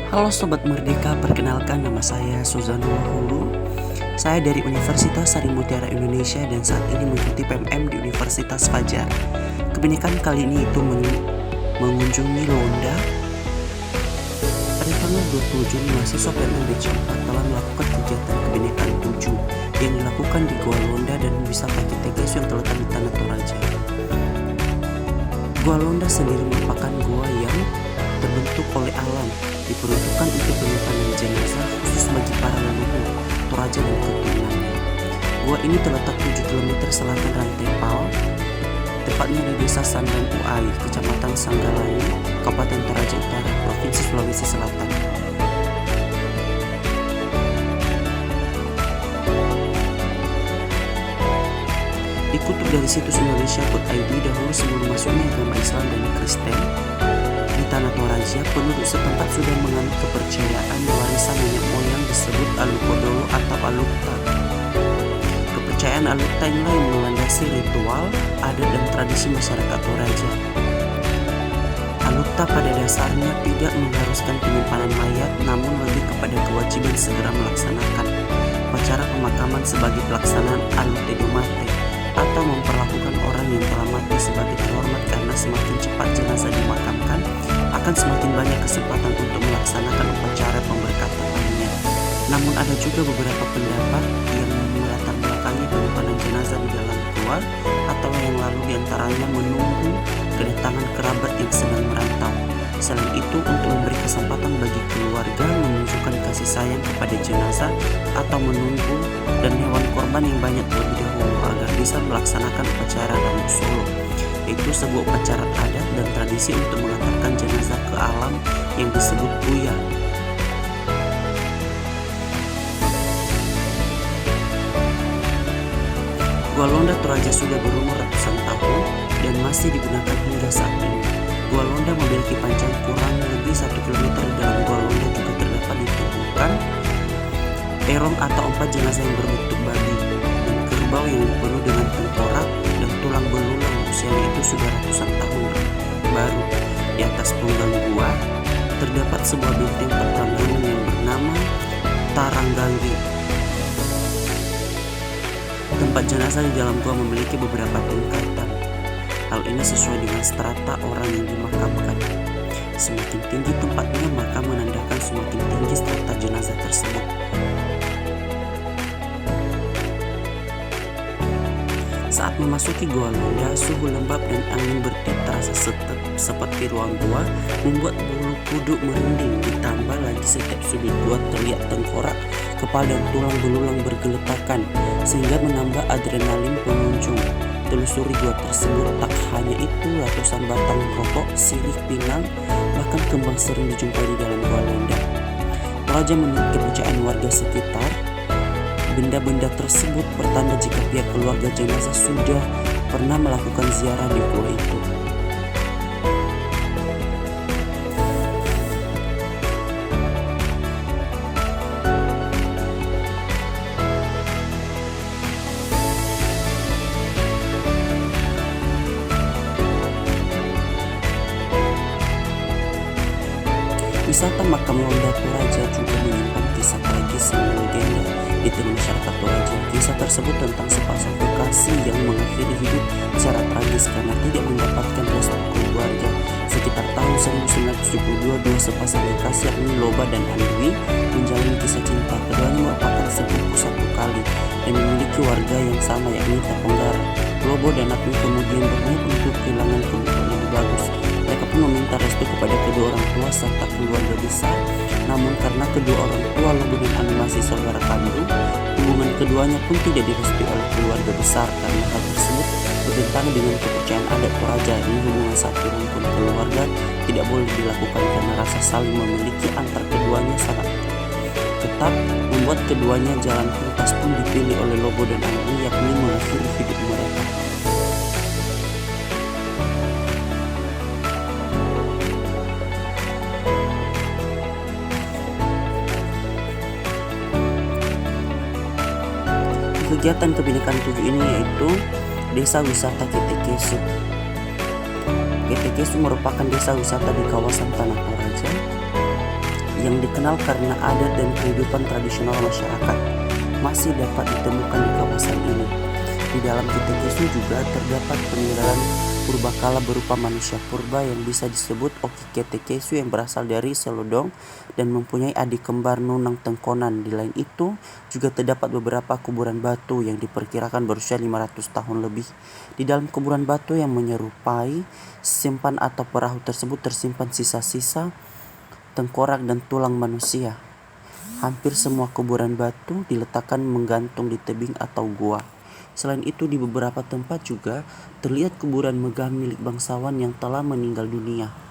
Halo Sobat Merdeka, perkenalkan nama saya Suzanul Hulu. Saya dari Universitas Sari Mutiara Indonesia dan saat ini mengikuti PMM di Universitas Fajar. Kebinekaan kali ini itu mengunjungi Londa. Pada tanggal 20 Juni, mahasiswa PMM BC4 telah melakukan kegiatan kebinekaan 7 yang dilakukan di Gua Londa dan wisata GTGS yang terletak di Tanah Toraja. Gua Londa sendiri merupakan gua yang terbentuk oleh alam, diperuntukkan untuk penyimpanan jenazah khusus bagi para leluhur Toraja dan keturunannya. Gua ini terletak 7 km selatan Rantai Pal, tepatnya di Desa Sandang Uai, Kecamatan Sanggalangi, Kabupaten Toraja Utara, Provinsi Sulawesi Selatan. Dikutip dari situs Indonesia.id, dahulu sebelum masuknya agama Islam dan Kristen di Tanah Toraja, penduduk setempat sudah menganut kepercayaan warisan nenek moyang disebut Alukodolo atau Alukta. Kepercayaan Alukta inilah yang melandasi ritual, adat dan tradisi masyarakat Toraja. Alukta pada dasarnya tidak mengharuskan penyimpanan mayat, namun lebih kepada kewajiban segera melaksanakan upacara pemakaman sebagai pelaksanaan Alute Domate, atau memperlakukan orang yang telah mati sebagai terhormat, karena semakin cepat jenazah dimakamkan akan semakin banyak kesempatan untuk melaksanakan upacara pemberkatan lainnya. Namun ada juga beberapa pendapat yang melatar belakangi penyimpanan jenazah di dalam gua atau yang lalu diantaranya menunggu kedatangan kerabat yang sedang merantau. Selain itu, untuk memberi kesempatan bagi keluarga menunjukkan kasih sayang kepada jenazah atau menunggu dan hewan korban yang banyak terlebih dahulu agar bisa melaksanakan upacara Rabu Solo, yaitu sebuah upacara adat dan tradisi untuk mengantarkan jenazah ke alam yang disebut Buya. Gua Londa Toraja sudah berumur ratusan tahun dan masih digunakan hingga saat ini. Gua Londa memiliki panjang kurang lebih 1 km. Dalam Gua Londa juga terdapat ditemukan terong atau 4 jenazah yang berbentuk babi dan kerbau yang dipenuhi dengan tengkorak dan tulang belulang, usianya itu sudah ratusan tahun baru. Di atas punggung gua terdapat sebuah benteng pertahanan yang bernama Taranggangi. Tempat jenazah di dalam gua memiliki beberapa tingkatan. Hal ini sesuai dengan strata orang yang dimakamkan. Semakin tinggi tempatnya, maka menandakan semakin tinggi strata jenazah tersebut. Saat memasuki Gua Londa, suhu lembab dan angin bertiup terasa seperti ruang gua, membuat bulu kuduk merinding. Ditambah lagi setiap sudut gua terlihat tengkorak, kepala dan tulang belulang bergeletakan, sehingga menambah adrenalin pengunjung. Telusuri gua tersebut, tak hanya itu, ratusan batang rokok, sirih pinang, bahkan kembang sering dijumpai di dalam Gua Londa. Toraja menurut kepercayaan warga sekitar, benda-benda tersebut pertanda jika pihak keluarga jenazah sudah pernah melakukan ziarah di gua itu. Wisata makam Londa Toraja juga menyimpan kisah tragis yang legenda di tengah masyarakat Toraja. Kisah tersebut tentang sepasang kekasih yang mengakhiri hidup secara tragis karena tidak mendapatkan restu keluarga. Sekitar tahun 1972, dua sepasang kekasih yakni Loba dan Andwi menjalani kisah cinta. Keduanya merupakan sepupu satu kali dan memiliki warga yang sama yakni Taponggara. Lobo dan Andwi kemudian berniat untuk kehilangan kehidupan lebih bagus. Mereka pun meminta restu kepada kedua orang tua serta keluarga besar. Namun karena kedua orang tua Lobo dan Andwi masih saudara kandung, hubungan keduanya pun tidak direstui oleh keluarga besar karena hal tersebut bertentangan dengan kepercayaan adat Toraja. Ini hubungan satu rumpun keluarga tidak boleh dilakukan karena rasa saling memiliki antar keduanya sangat ketat, membuat keduanya jalan pintas pun dipilih oleh Lobo dan Andwi, yakni mengakhiri hidup mereka. Kegiatan kebinekaan 7 ini yaitu Desa Wisata Ketekesu. Ketekesu merupakan desa wisata di kawasan Tanah Toraja yang dikenal karena adat dan kehidupan tradisional masyarakat masih dapat ditemukan di kawasan ini. Di dalam Kitai Kesu juga terdapat peninggalan purbakala berupa manusia purba yang bisa disebut Oki Kitai Kesu yang berasal dari Selodong dan mempunyai adik kembar Nunang Tengkonan. Di lain itu juga terdapat beberapa kuburan batu yang diperkirakan berusia 500 tahun lebih. Di dalam kuburan batu yang menyerupai simpan atau perahu tersebut tersimpan sisa-sisa tengkorak dan tulang manusia. Hampir semua kuburan batu diletakkan menggantung di tebing atau gua. Selain itu di beberapa tempat juga terlihat kuburan megah milik bangsawan yang telah meninggal dunia.